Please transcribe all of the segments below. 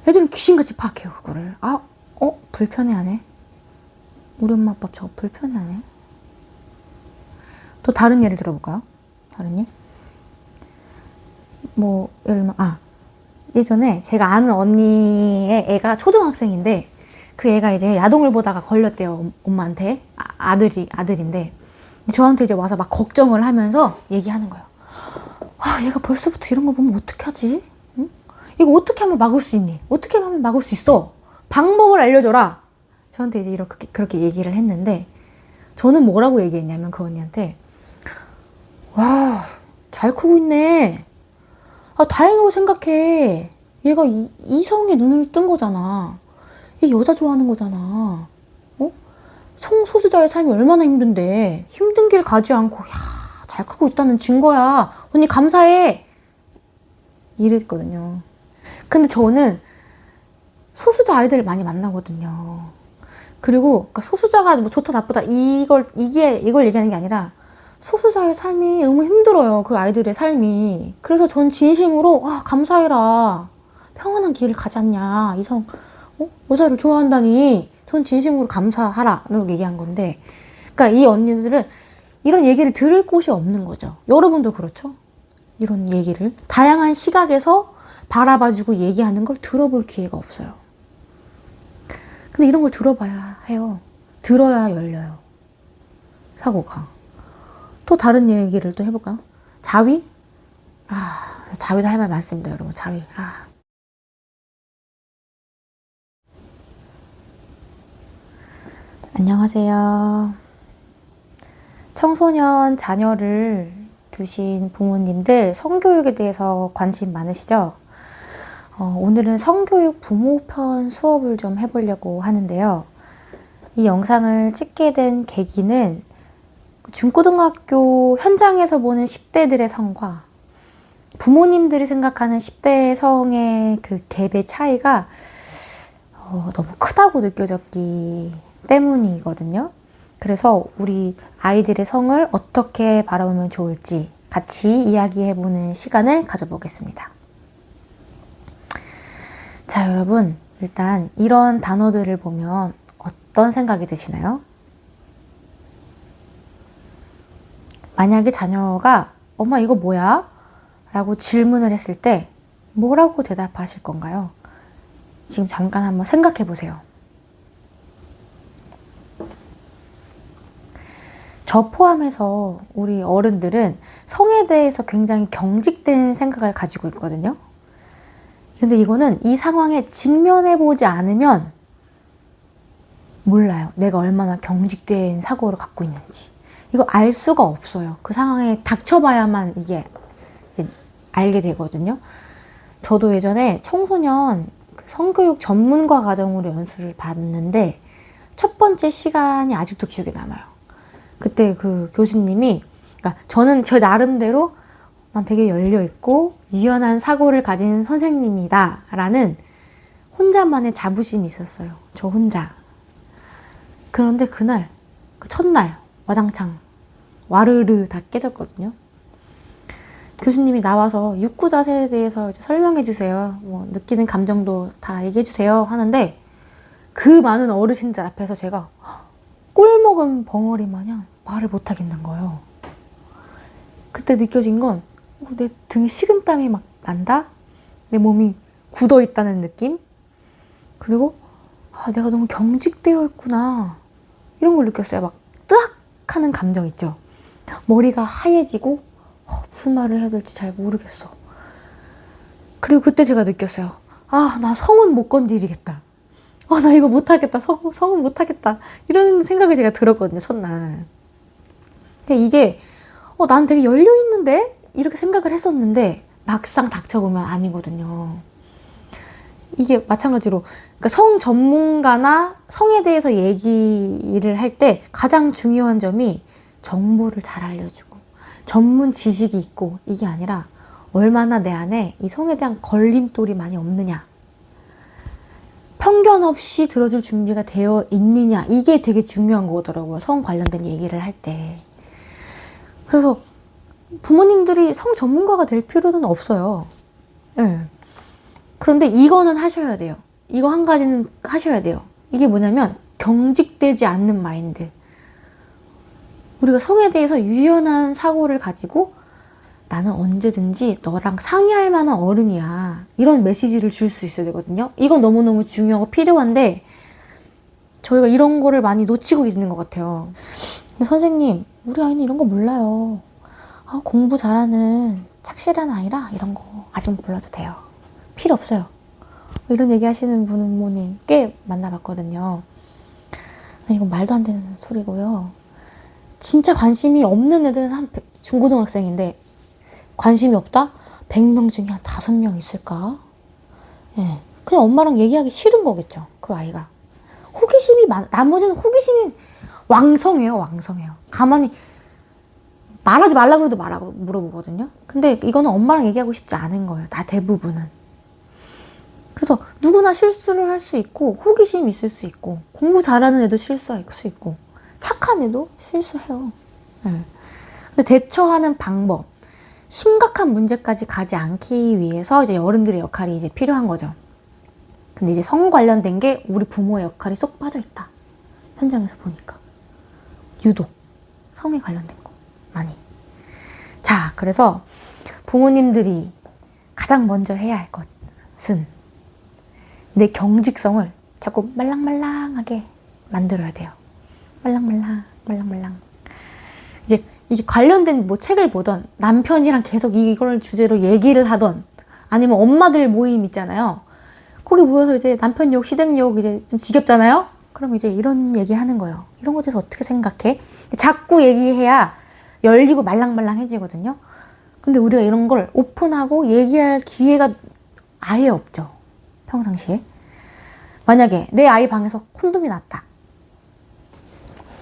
애들은 귀신같이 파악해요, 그거를. 불편해하네. 우리 엄마 아빠 저거 불편해하네. 또 다른 예를 들어볼까요? 다른 예? 뭐 예를 들면 예전에 제가 아는 언니의 애가 초등학생인데 그 애가 이제 야동을 보다가 걸렸대요, 엄마한테. 아들인데 저한테 이제 와서 막 걱정을 하면서 얘기하는 거예요. 얘가 벌써부터 이런 거 보면 어떡하지? 응? 이거 어떻게 하면 막을 수 있니? 어떻게 하면 막을 수 있어? 방법을 알려줘라. 저한테 이제 그렇게 얘기를 했는데 저는 뭐라고 얘기했냐면 그 언니한테 와, 잘 크고 있네. 다행으로 생각해. 얘가 이성에 눈을 뜬 거잖아. 얘 여자 좋아하는 거잖아. 성소수자의 삶이 얼마나 힘든데 힘든 길 가지 않고 잘 크고 있다는 증거야. 언니 감사해. 이랬거든요. 근데 저는 소수자 아이들을 많이 만나거든요. 그리고 그러니까 소수자가 뭐 좋다 나쁘다 이걸 얘기하는 게 아니라 소수자의 삶이 너무 힘들어요. 그 아이들의 삶이. 그래서 전 진심으로 감사해라. 평안한 길을 가지 않냐. 여자를 좋아한다니. 전 진심으로 감사하라라고 얘기한 건데, 그러니까 이 언니들은 이런 얘기를 들을 곳이 없는 거죠. 여러분도 그렇죠? 이런 얘기를 다양한 시각에서 바라봐주고 얘기하는 걸 들어볼 기회가 없어요. 근데 이런 걸 들어봐야 해요. 들어야 열려요, 사고가. 또 다른 얘기를 또 해볼까요? 자위? 자위도 할 말 많습니다, 여러분. 자위. 안녕하세요. 청소년 자녀를 두신 부모님들 성교육에 대해서 관심 많으시죠? 오늘은 성교육 부모편 수업을 좀 해보려고 하는데요. 이 영상을 찍게 된 계기는 중고등학교 현장에서 보는 10대들의 성과 부모님들이 생각하는 10대의 성의 그 갭의 차이가 너무 크다고 느껴졌기 때문이거든요. 그래서 우리 아이들의 성을 어떻게 바라보면 좋을지 같이 이야기해보는 시간을 가져보겠습니다. 자, 여러분, 일단 이런 단어들을 보면 어떤 생각이 드시나요? 만약에 자녀가 엄마 이거 뭐야? 라고 질문을 했을 때 뭐라고 대답하실 건가요? 지금 잠깐 한번 생각해 보세요. 저 포함해서 우리 어른들은 성에 대해서 굉장히 경직된 생각을 가지고 있거든요. 근데 이거는 이 상황에 직면해 보지 않으면 몰라요. 내가 얼마나 경직된 사고를 갖고 있는지. 이거 알 수가 없어요. 그 상황에 닥쳐봐야만 이게 이제 알게 되거든요. 저도 예전에 청소년 성교육 전문가 과정으로 연수를 받는데 첫 번째 시간이 아직도 기억에 남아요. 그때 그 교수님이, 그러니까 저는 제 나름대로 난 되게 열려있고 유연한 사고를 가진 선생님이다 라는 혼자만의 자부심이 있었어요. 저 혼자. 그런데 그날, 그 첫날 와장창 와르르 다 깨졌거든요. 교수님이 나와서 육구 자세에 대해서 설명해 주세요. 뭐 느끼는 감정도 다 얘기해 주세요 하는데 그 많은 어르신들 앞에서 제가 꿀 먹은 벙어리 마냥 말을 못 하겠는 거예요. 그때 느껴진 건 내 등에 식은땀이 막 난다? 내 몸이 굳어 있다는 느낌? 그리고 내가 너무 경직되어 있구나. 이런 걸 느꼈어요. 막 뜨악 하는 감정 있죠. 머리가 하얘지고 무슨 말을 해야 될지 잘 모르겠어. 그리고 그때 제가 느꼈어요. 나 성은 못 건드리겠다. 나 이거 못하겠다. 성은 못하겠다. 이런 생각을 제가 들었거든요, 첫날. 이게 난 되게 열려있는데? 이렇게 생각을 했었는데 막상 닥쳐보면 아니거든요. 이게 마찬가지로 그러니까 성 전문가나 성에 대해서 얘기를 할 때 가장 중요한 점이 정보를 잘 알려주고 전문 지식이 있고 이게 아니라 얼마나 내 안에 이 성에 대한 걸림돌이 많이 없느냐, 편견 없이 들어줄 준비가 되어 있느냐, 이게 되게 중요한 거더라고요. 성 관련된 얘기를 할 때. 그래서 부모님들이 성 전문가가 될 필요는 없어요. 네. 그런데 이거는 하셔야 돼요. 이거 한 가지는 하셔야 돼요. 이게 뭐냐면 경직되지 않는 마인드. 우리가 성에 대해서 유연한 사고를 가지고 나는 언제든지 너랑 상의할 만한 어른이야. 이런 메시지를 줄 수 있어야 되거든요. 이건 너무너무 중요하고 필요한데 저희가 이런 거를 많이 놓치고 있는 것 같아요. 근데 선생님, 우리 아이는 이런 거 몰라요. 공부 잘하는 착실한 아이라 이런 거 아직 몰라도 돼요. 필요 없어요. 이런 얘기 하시는 부모님 꽤 만나봤거든요. 근데 이건 말도 안 되는 소리고요. 진짜 관심이 없는 애들은 한 중고등학생인데 관심이 없다? 100명 중에 한 5명 있을까? 예. 그냥 엄마랑 얘기하기 싫은 거겠죠. 그 아이가. 나머지는 호기심이 왕성해요. 가만히 말하지 말라 그래도 말하고 물어보거든요. 근데 이거는 엄마랑 얘기하고 싶지 않은 거예요. 다 대부분은. 그래서 누구나 실수를 할 수 있고 호기심이 있을 수 있고 공부 잘하는 애도 실수할 수 있고 착한 애도 실수해요. 네. 근데 대처하는 방법, 심각한 문제까지 가지 않기 위해서 이제 어른들의 역할이 이제 필요한 거죠. 근데 이제 성 관련된 게 우리 부모의 역할이 쏙 빠져있다. 현장에서 보니까. 유독 성에 관련된 거 많이. 자, 그래서 부모님들이 가장 먼저 해야 할 것은 내 경직성을 자꾸 말랑말랑하게 만들어야 돼요. 말랑말랑. 이제 이게 관련된 뭐 책을 보던 남편이랑 계속 이걸 주제로 얘기를 하던 아니면 엄마들 모임 있잖아요. 거기 모여서 이제 남편 욕, 시댁 욕 이제 좀 지겹잖아요? 그럼 이제 이런 얘기 하는 거예요. 이런 것에 대해서 어떻게 생각해? 자꾸 얘기해야 열리고 말랑말랑해지거든요. 근데 우리가 이런 걸 오픈하고 얘기할 기회가 아예 없죠. 평상시에. 만약에 내 아이 방에서 콘돔이 났다.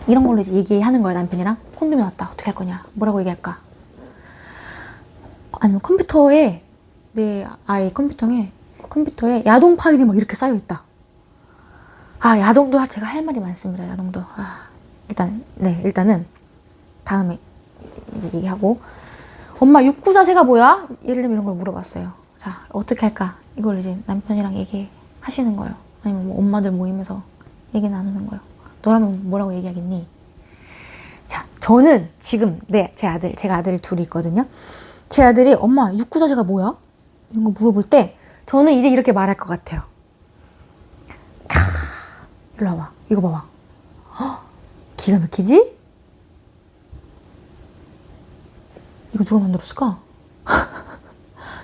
이런 걸로 이제 얘기하는 거예요, 남편이랑. 콘돔이 났다. 어떻게 할 거냐? 뭐라고 얘기할까? 아니면 컴퓨터에, 내 아이 컴퓨터에 야동 파일이 막 이렇게 쌓여있다. 야동도 제가 할 말이 많습니다. 야동도. 일단은 다음에 이제 얘기하고. 엄마, 육구 자세가 뭐야? 예를 들면 이런 걸 물어봤어요. 자, 어떻게 할까? 이걸 이제 남편이랑 얘기하시는 거예요. 아니면 뭐 엄마들 모임에서 얘기 나누는 거예요. 너라면 뭐라고 얘기하겠니? 자, 저는 지금 제가 아들 둘이 있거든요. 제 아들이 엄마, 육구 자세가 뭐야? 이런 거 물어볼 때 저는 이제 이렇게 말할 것 같아요. 일로 와봐. 이거 봐봐. 기가 막히지? 이거 누가 만들었을까?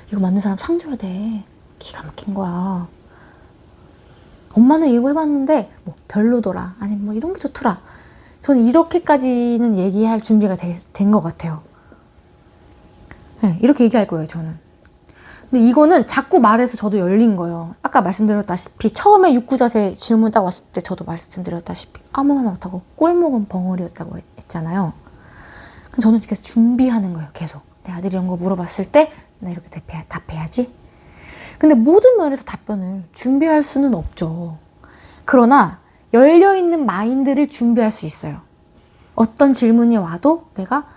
이거 만든 사람 상 줘야 돼. 기가 막힌 거야. 엄마는 이거 해봤는데 뭐 별로더라. 아니면 뭐 이런 게 좋더라. 저는 이렇게까지는 얘기할 준비가 된 것 같아요. 네, 이렇게 얘기할 거예요, 저는. 근데 이거는 자꾸 말해서 저도 열린 거예요. 아까 말씀드렸다시피 처음에 육구자세 질문 딱 왔을 때 저도 말씀드렸다시피 아무 말 못하고 꿀먹은 벙어리였다고 했잖아요. 그럼 저는 이렇게 준비하는 거예요, 계속. 내 아들이 이런 거 물어봤을 때 나 이렇게 답해야지. 근데 모든 면에서 답변을 준비할 수는 없죠. 그러나 열려있는 마인드를 준비할 수 있어요. 어떤 질문이 와도 내가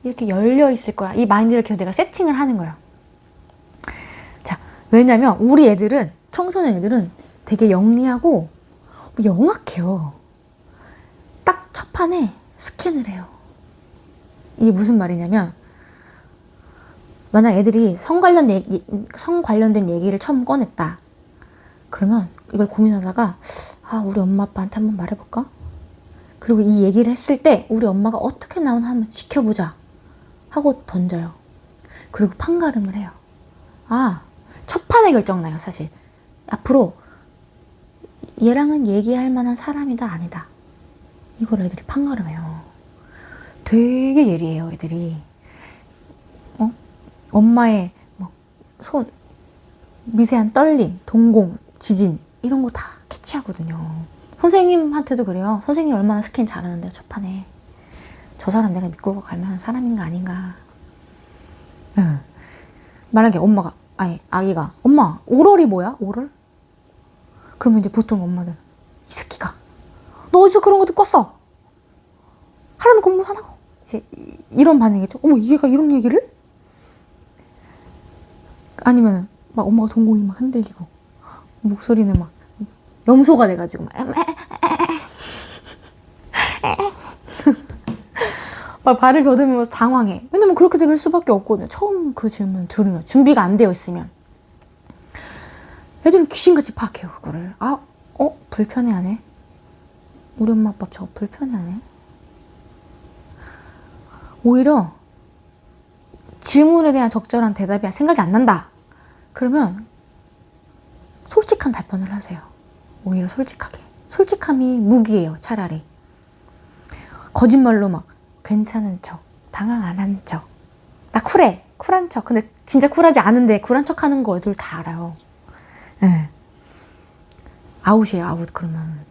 이렇게 열려있을 거야. 이 마인드를 계속 내가 세팅을 하는 거예요. 자, 왜냐면 우리 애들은, 청소년 애들은 되게 영리하고 영악해요. 딱 첫 판에 스캔을 해요. 이게 무슨 말이냐면 만약 애들이 성 관련된 얘기를 처음 꺼냈다. 그러면 이걸 고민하다가 우리 엄마 아빠한테 한번 말해볼까? 그리고 이 얘기를 했을 때 우리 엄마가 어떻게 나오나 한번 지켜보자 하고 던져요. 그리고 판가름을 해요. 첫 판에 결정나요, 사실. 앞으로 얘랑은 얘기할 만한 사람이다, 아니다. 이걸 애들이 판가름해요. 되게 예리해요, 애들이. 엄마의 미세한 떨림, 동공, 지진 이런 거 다 캐치하거든요. 선생님한테도 그래요. 선생님이 얼마나 스캔 잘하는데요, 첫 판에. 저 사람 내가 믿고 갈 만한 사람인가 아닌가. 만약에 아기가 엄마, 오럴이 뭐야? 오럴? 그러면 이제 보통 엄마들 이 새끼가 너 어디서 그런 거 듣고 왔어? 하라는 공부 안 하고 이제 이런 반응이겠죠. 어머, 얘가 이런 얘기를? 아니면 막 엄마가 동공이 막 흔들리고 목소리는 막 염소가 돼가지고 막 발을 더듬으면서 당황해. 왜냐면 그렇게 될 수밖에 없거든요. 처음 그 질문 들으면, 준비가 안 되어 있으면. 애들은 귀신같이 파악해요, 그거를. 불편해하네. 우리 엄마 아빠 저거 불편해하네. 오히려 질문에 대한 적절한 대답이 생각이 안 난다. 그러면 솔직한 답변을 하세요. 오히려 솔직하게. 솔직함이 무기예요, 차라리. 거짓말로 막 괜찮은 척, 당황 안 한 척. 나 쿨해, 쿨한 척. 근데 진짜 쿨하지 않은데 쿨한 척 하는 거 애들 다 알아요. 네. 아웃이에요, 아웃. 그러면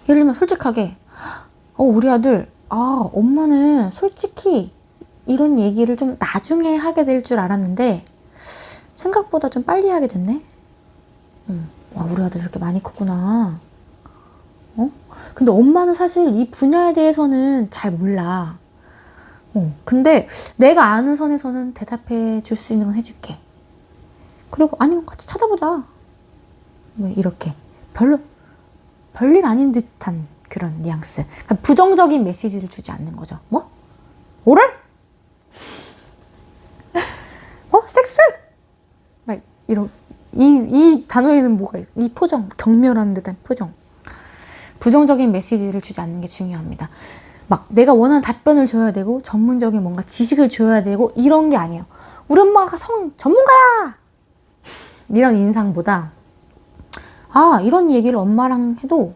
예를 들면 솔직하게 우리 아들 엄마는 솔직히 이런 얘기를 좀 나중에 하게 될 줄 알았는데 생각보다 좀 빨리 하게 됐네. 와, 우리 아들 이렇게 많이 컸구나. 근데 엄마는 사실 이 분야에 대해서는 잘 몰라. 근데 내가 아는 선에서는 대답해 줄 수 있는 건 해줄게. 그리고 아니면 같이 찾아보자. 뭐 이렇게 별일 아닌 듯한 그런 뉘앙스. 그러니까 부정적인 메시지를 주지 않는 거죠. 뭐? 오랄? 섹스? 막 이런 이 단어에는 뭐가 있어? 이 표정, 경멸하는 듯한 표정. 부정적인 메시지를 주지 않는 게 중요합니다. 막 내가 원하는 답변을 줘야 되고 전문적인 뭔가 지식을 줘야 되고 이런 게 아니에요. 우리 엄마가 전문가야! 이런 인상보다 이런 얘기를 엄마랑 해도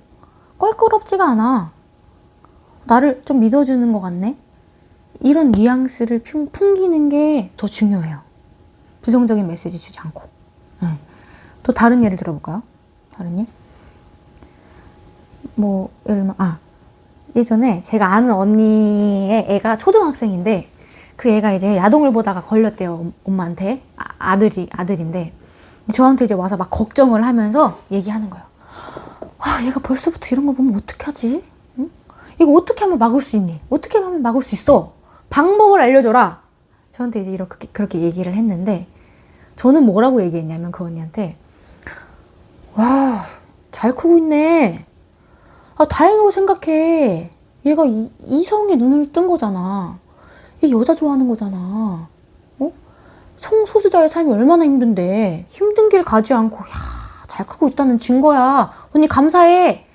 껄끄럽지가 않아. 나를 좀 믿어주는 것 같네? 이런 뉘앙스를 풍기는 게 더 중요해요. 부정적인 메시지 주지 않고. 또 다른 예를 들어볼까요? 다른 예? 뭐 예를 들면 예전에 제가 아는 언니의 애가 초등학생인데 그 애가 이제 야동을 보다가 걸렸대요. 엄마한테. 아들인데 저한테 이제 와서 막 걱정을 하면서 얘기하는 거예요. 얘가 벌써부터 이런 거 보면 어떡하지? 응? 이거 어떻게 하면 막을 수 있니? 어떻게 하면 막을 수 있어? 방법을 알려줘라. 저한테 이제 그렇게 얘기를 했는데 저는 뭐라고 얘기했냐면 그 언니한테 와, 잘 크고 있네. 다행으로 생각해. 얘가 이성의 눈을 뜬 거잖아. 얘 여자 좋아하는 거잖아. 성소수자의 삶이 얼마나 힘든데 힘든 길 가지 않고 잘 크고 있다는 증거야. 언니 감사해.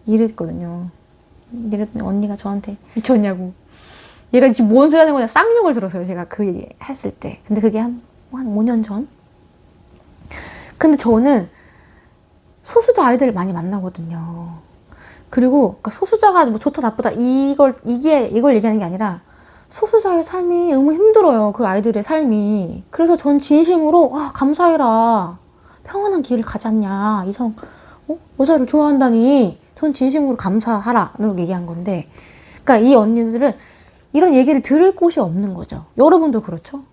이랬거든요. 이랬더니 언니가 저한테 미쳤냐고. 얘가 지금 뭔 소리 하는 거냐 쌍욕을 들었어요. 제가 그 얘기 했을 때. 근데 그게 한 5년 전? 근데 저는 소수자 아이들을 많이 만나거든요. 그리고 그러니까 소수자가 뭐 좋다 나쁘다 이걸 얘기하는 게 아니라 소수자의 삶이 너무 힘들어요. 그 아이들의 삶이. 그래서 전 진심으로 감사해라. 평안한 길을 가지 않냐. 여자를 좋아한다니. 전 진심으로 감사하라. 라고 얘기한 건데 그러니까 이 언니들은 이런 얘기를 들을 곳이 없는 거죠. 여러분도 그렇죠?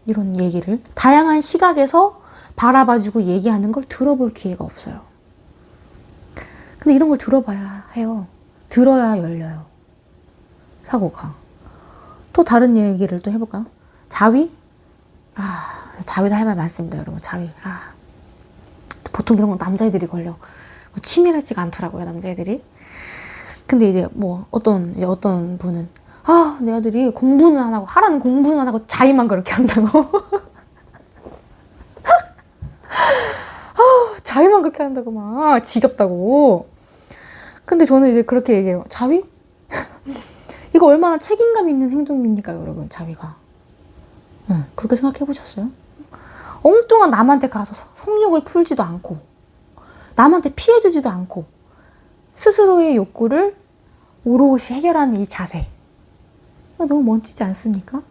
이런 얘기를 다양한 시각에서 바라봐주고 얘기하는 걸 들어볼 기회가 없어요. 근데 이런 걸 들어봐야 해요. 들어야 열려요. 사고가. 또 다른 얘기를 또 해볼까요? 자위? 자위도 할 말 많습니다, 여러분. 자위. 보통 이런 건 남자애들이 걸려. 치밀하지가 않더라고요, 남자애들이. 근데 이제 뭐 어떤 분은 내 아들이 공부는 안 하고 하라는 공부는 안 하고 자위만 그렇게 한다고. 자위만 그렇게 한다고 막 지겹다고. 근데 저는 이제 그렇게 얘기해요. 자위? 이거 얼마나 책임감 있는 행동입니까, 여러분, 자위가. 그렇게 생각해 보셨어요? 엉뚱한 남한테 가서 성욕을 풀지도 않고 남한테 피해주지도 않고 스스로의 욕구를 오롯이 해결하는 이 자세. 너무 멋지지 않습니까?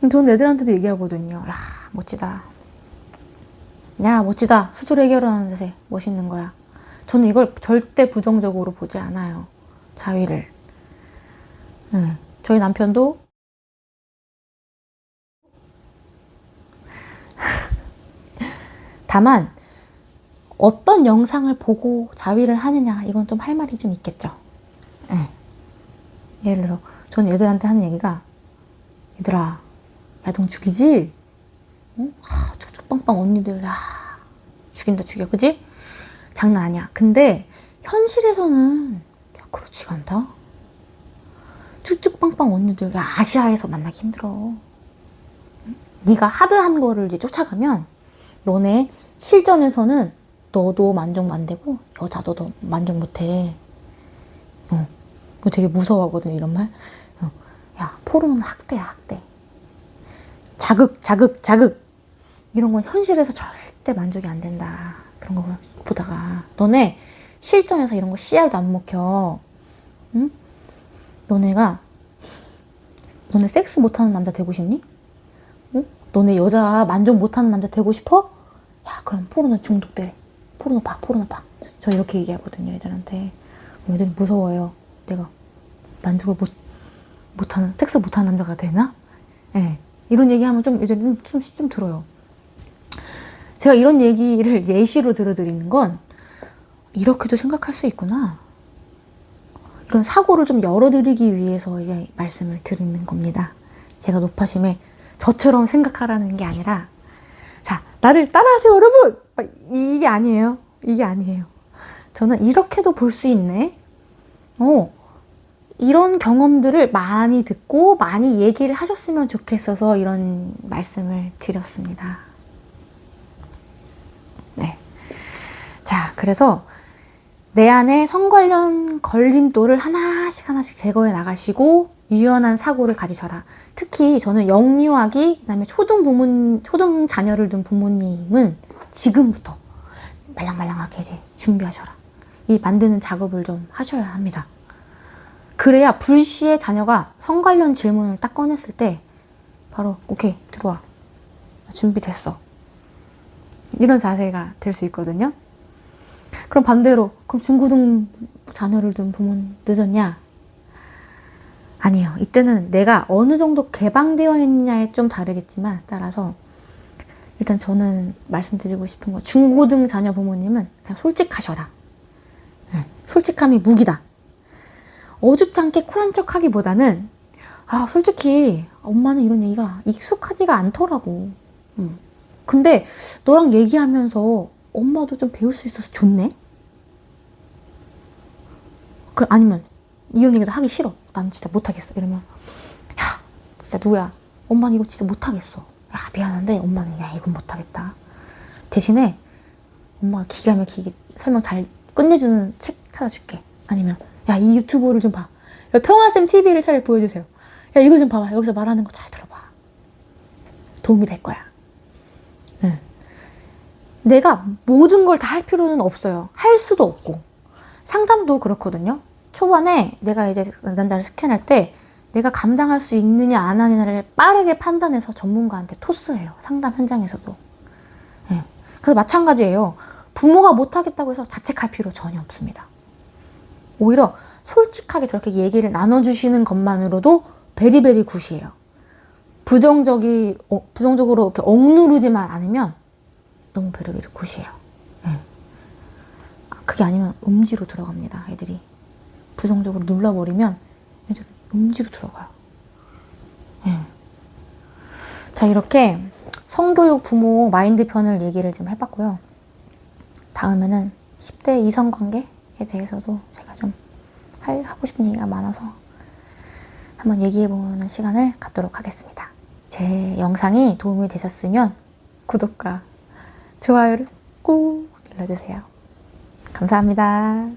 저는 애들한테도 얘기하거든요. 멋지다. 야, 멋지다. 스스로 해결하는 자세. 멋있는 거야. 저는 이걸 절대 부정적으로 보지 않아요. 자위를. 저희 남편도 다만 어떤 영상을 보고 자위를 하느냐 이건 좀 할 말이 좀 있겠죠. 예를 들어 저는 애들한테 하는 얘기가 얘들아 야동 죽이지? 응? 쭉쭉빵빵 언니들 죽인다 죽여, 그지? 장난 아니야. 근데 현실에서는 그렇지가 않다. 쭉쭉빵빵 언니들 아시아에서 만나기 힘들어. 네가 하드한 거를 이제 쫓아가면 너네 실전에서는 너도 만족 안 되고 여자도 너 만족 못해. 그거 되게 무서워하거든, 이런 말. 야, 포르노는 학대야, 학대. 자극, 자극, 자극. 이런 건 현실에서 절대 만족이 안 된다. 그런 거 보다가 너네 실전에서 이런 거 씨알도 안 먹혀. 응? 너네 섹스 못하는 남자 되고 싶니? 응? 너네 여자 만족 못하는 남자 되고 싶어? 야, 그럼 포르노 중독돼. 포르노 봐, 포르노 봐. 저 이렇게 얘기하거든요, 애들한테. 애들이 무서워요. 내가 만족을 못하는, 섹스 못하는 남자가 되나? 네. 이런 얘기하면 좀 들어요. 제가 이런 얘기를 예시로 들어드리는 건 이렇게도 생각할 수 있구나. 이런 사고를 좀 열어드리기 위해서 이제 말씀을 드리는 겁니다. 제가 높아심에 저처럼 생각하라는 게 아니라, 자, 나를 따라하세요, 여러분! 이게 아니에요. 이게 아니에요. 저는 이렇게도 볼 수 있네. 이런 경험들을 많이 듣고 많이 얘기를 하셨으면 좋겠어서 이런 말씀을 드렸습니다. 네. 자, 그래서 내 안에 성 관련 걸림돌을 하나씩 제거해 나가시고 유연한 사고를 가지셔라. 특히 저는 영유아기, 그다음에 초등 자녀를 둔 부모님은 지금부터 말랑말랑하게 이제 준비하셔라. 이 만드는 작업을 좀 하셔야 합니다. 그래야 불시에 자녀가 성 관련 질문을 딱 꺼냈을 때 바로 오케이, 들어와. 준비됐어. 이런 자세가 될 수 있거든요. 그럼 반대로, 그럼 중고등 자녀를 둔 부모는 늦었냐? 아니에요. 이때는 내가 어느 정도 개방되어 있느냐에 좀 다르겠지만 따라서 일단 저는 말씀드리고 싶은 거, 중고등 자녀 부모님은 그냥 솔직하셔라. 네, 솔직함이 무기다. 어줍잖게 쿨한 척 하기보다는 솔직히 엄마는 이런 얘기가 익숙하지가 않더라고. 근데 너랑 얘기하면서 엄마도 좀 배울 수 있어서 좋네? 아니면 이런 얘기도 하기 싫어. 난 진짜 못하겠어. 이러면 야, 진짜 누구야? 엄마는 이거 진짜 못하겠어. 야, 미안한데 엄마는 야, 이건 못하겠다. 대신에 엄마가 기가 막히게 설명 잘 끝내주는 책 찾아줄게. 아니면 야, 이 유튜브를 좀 봐. 야, 평화쌤 TV를 차라리 보여주세요. 야, 이거 좀 봐봐. 여기서 말하는 거 잘 들어봐. 도움이 될 거야. 응. 내가 모든 걸 다 할 필요는 없어요. 할 수도 없고. 상담도 그렇거든요. 초반에 내가 이제 난다를 스캔할 때 내가 감당할 수 있느냐 안 하느냐를 빠르게 판단해서 전문가한테 토스해요. 상담 현장에서도. 네. 그래서 마찬가지예요. 부모가 못하겠다고 해서 자책할 필요 전혀 없습니다. 오히려 솔직하게 저렇게 얘기를 나눠주시는 것만으로도 베리베리 굿이에요. 부정적으로 이렇게 억누르지만 않으면 너무 베리베리 굿이에요. 네. 그게 아니면 음지로 들어갑니다. 애들이. 부정적으로 눌러버리면 애들 음지로 들어가요. 네. 자, 이렇게 성교육 부모 마인드 편을 얘기를 좀 해봤고요. 다음에는 10대 이성관계에 대해서도 제가 좀 하고 싶은 얘기가 많아서 한번 얘기해보는 시간을 갖도록 하겠습니다. 제 영상이 도움이 되셨으면 구독과 좋아요를 꾹 눌러주세요. 감사합니다.